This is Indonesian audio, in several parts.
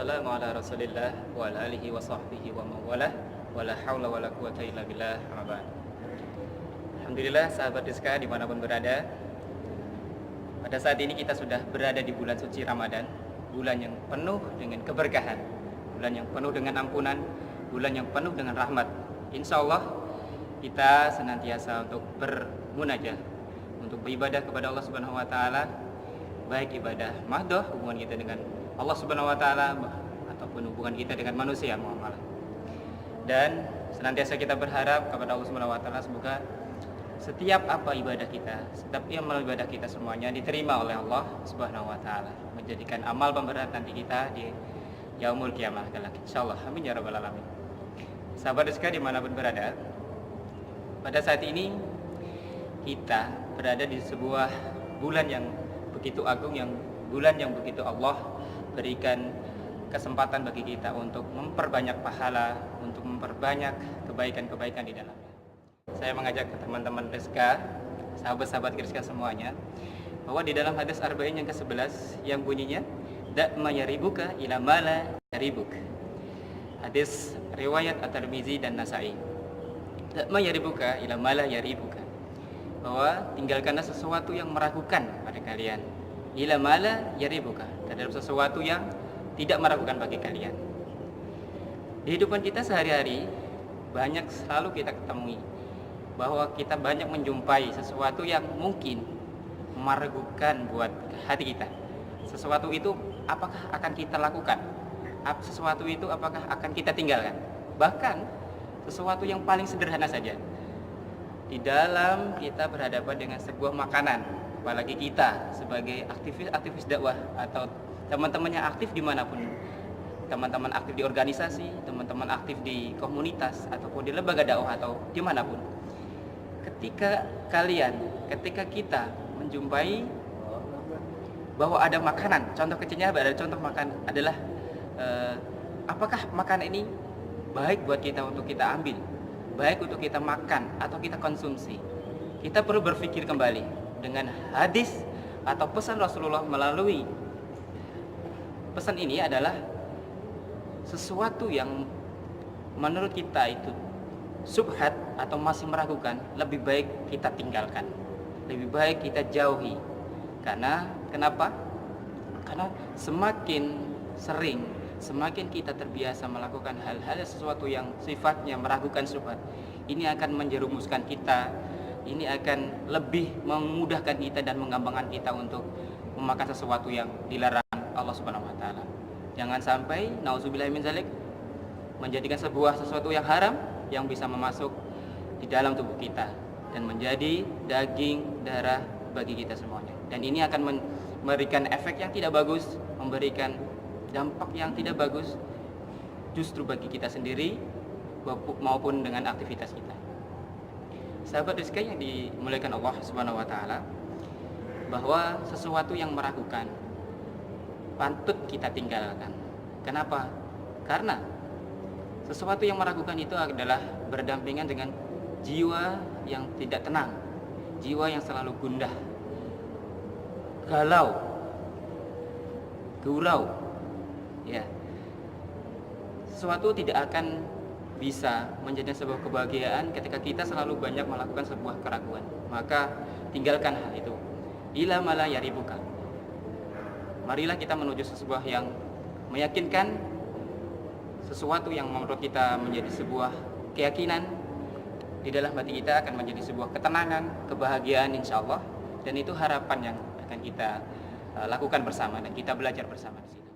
wassalamu ala Rasulillah wa ala alihi wa sahbihi wa mawalah wa la haula wa la quwata illa billah. Amma ba'd. Alhamdulillah sahabat Rizka dimanapun berada, pada saat ini kita sudah berada di bulan suci Ramadan, bulan yang penuh dengan keberkahan, bulan yang penuh dengan ampunan, bulan yang penuh dengan rahmat. Insya Allah kita senantiasa untuk bermunajah, untuk beribadah kepada Allah Subhanahu wa taala, baik ibadah mahdoh, hubungan kita dengan Allah Subhanahu wa taala ataupun hubungan kita dengan manusia muamalah. Dan senantiasa kita berharap kepada Allah Subhanahu wa taala semoga setiap apa ibadah kita, setiap amal ibadah kita semuanya diterima oleh Allah Subhanahu wa taala, menjadikan amal pemberat nanti kita di yaumul qiyamah kelak. Insyaallah. Amin ya rabbal alamin. Sahabat Rizka dimanapun berada, pada saat ini kita berada di sebuah bulan yang begitu agung, yang bulan yang begitu Allah berikan kesempatan bagi kita untuk memperbanyak pahala, untuk memperbanyak kebaikan-kebaikan di dalamnya. Saya mengajak teman-teman Rizka, sahabat-sahabat Rizka semuanya, bahwa di dalam hadis arba'in yang ke-11 yang bunyinya da' ma yaribuka ila ma la yaribuk. Hadis riwayat At-Tirmizi dan Nasa'i. Da' ma yaribuka ila ma la yaribuka. Bahwa tinggalkanlah sesuatu yang meragukan pada kalian. Ila ma la yaribuka, terhadap sesuatu yang tidak meragukan bagi kalian. Di kehidupan kita sehari-hari banyak selalu kita ketemui bahwa kita banyak menjumpai sesuatu yang mungkin meragukan buat hati kita. Sesuatu itu apakah akan kita lakukan? Sesuatu itu apakah akan kita tinggalkan? Bahkan sesuatu yang paling sederhana saja. Di dalam kita berhadapan dengan sebuah makanan, apalagi kita sebagai aktivis dakwah atau teman-teman yang aktif dimanapun, teman-teman aktif di organisasi, teman-teman aktif di komunitas ataupun di lembaga dakwah atau dimanapun, ketika kita menjumpai bahwa ada makanan, contoh kecilnya ada contoh makan adalah apakah makanan ini baik buat kita untuk kita ambil, baik untuk kita makan atau kita konsumsi. Kita perlu berpikir kembali dengan hadis atau pesan Rasulullah. Melalui pesan ini adalah sesuatu yang menurut kita itu subhat atau masih meragukan, lebih baik kita tinggalkan, lebih baik kita jauhi. Karena kenapa? Karena semakin sering, semakin kita terbiasa melakukan hal-hal sesuatu yang sifatnya meragukan subhat, ini akan menjerumuskan kita, ini akan lebih memudahkan kita dan menggampangkan kita untuk memakan sesuatu yang dilarang Allah Subhanahu wa taala. Jangan sampai nauzubillahi min zalik menjadikan sesuatu yang haram yang bisa memasuk di dalam tubuh kita dan menjadi daging darah bagi kita semuanya. Dan ini akan memberikan efek yang tidak bagus, memberikan dampak yang tidak bagus justru bagi kita sendiri maupun dengan aktivitas kita. Sahabat Rizka yang dimuliakan Allah Subhanahu wa taala, bahwa sesuatu yang meragukan patut kita tinggalkan. Kenapa? Karena sesuatu yang meragukan itu adalah berdampingan dengan jiwa yang tidak tenang, jiwa yang selalu gundah, galau, gurau. Ya. Sesuatu tidak akan bisa menjadi sebuah kebahagiaan ketika kita selalu banyak melakukan sebuah keraguan. Maka tinggalkan hal itu. Ila ma la yaribuka. Marilah kita menuju sesuatu yang meyakinkan, sesuatu yang menurut kita menjadi sebuah keyakinan di dalam hati kita akan menjadi sebuah ketenangan, kebahagiaan insyaallah. Dan itu harapan yang akan kita lakukan bersama dan kita belajar bersama di situ.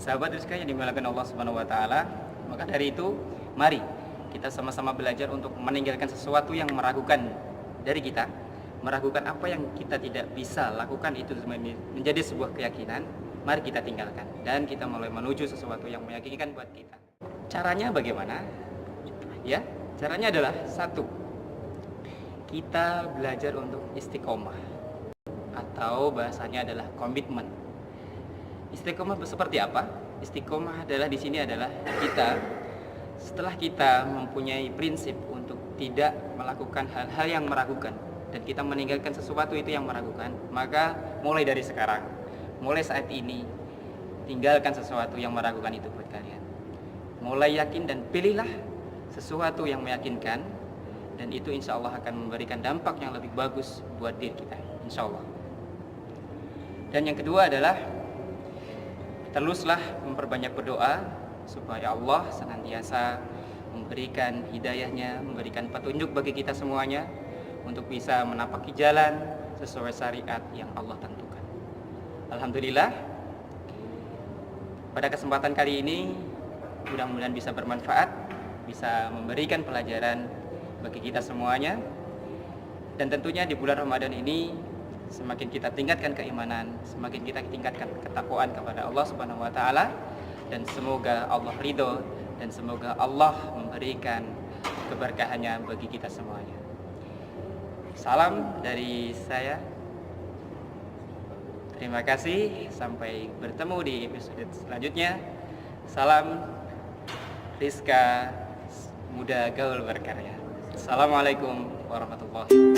Sahabat Rizka yang dimuliakan Allah Subhanahu wa taala, maka dari itu mari kita sama-sama belajar untuk meninggalkan sesuatu yang meragukan dari kita, meragukan apa yang kita tidak bisa lakukan itu menjadi sebuah keyakinan. Mari kita tinggalkan dan kita mulai menuju sesuatu yang meyakinkan buat kita. Caranya bagaimana? Ya, caranya adalah satu, kita belajar untuk istiqomah atau bahasanya adalah komitmen. Istiqomah seperti apa? Istiqomah adalah di sini adalah kita setelah kita mempunyai prinsip untuk tidak melakukan hal-hal yang meragukan dan kita meninggalkan sesuatu itu yang meragukan, maka mulai dari sekarang, mulai saat ini, tinggalkan sesuatu yang meragukan itu buat kalian. Mulai yakin dan pilihlah sesuatu yang meyakinkan, dan itu insya Allah akan memberikan dampak yang lebih bagus buat diri kita, insya Allah. Dan yang kedua adalah teruslah memperbanyak berdoa supaya Allah senantiasa memberikan hidayahnya, memberikan petunjuk bagi kita semuanya untuk bisa menapaki jalan sesuai syariat yang Allah tentukan. Alhamdulillah, pada kesempatan kali ini mudah-mudahan bisa bermanfaat, bisa memberikan pelajaran bagi kita semuanya. Dan tentunya di bulan Ramadan ini semakin kita tingkatkan keimanan, semakin kita tingkatkan ketakwaan kepada Allah Subhanahu wa taala, dan semoga Allah ridho dan semoga Allah memberikan keberkahannya bagi kita semuanya. Salam dari saya. Terima kasih, sampai bertemu di episode selanjutnya. Salam Rizka Muda Gaul Berkarya. Assalamualaikum warahmatullahi wabarakatuh.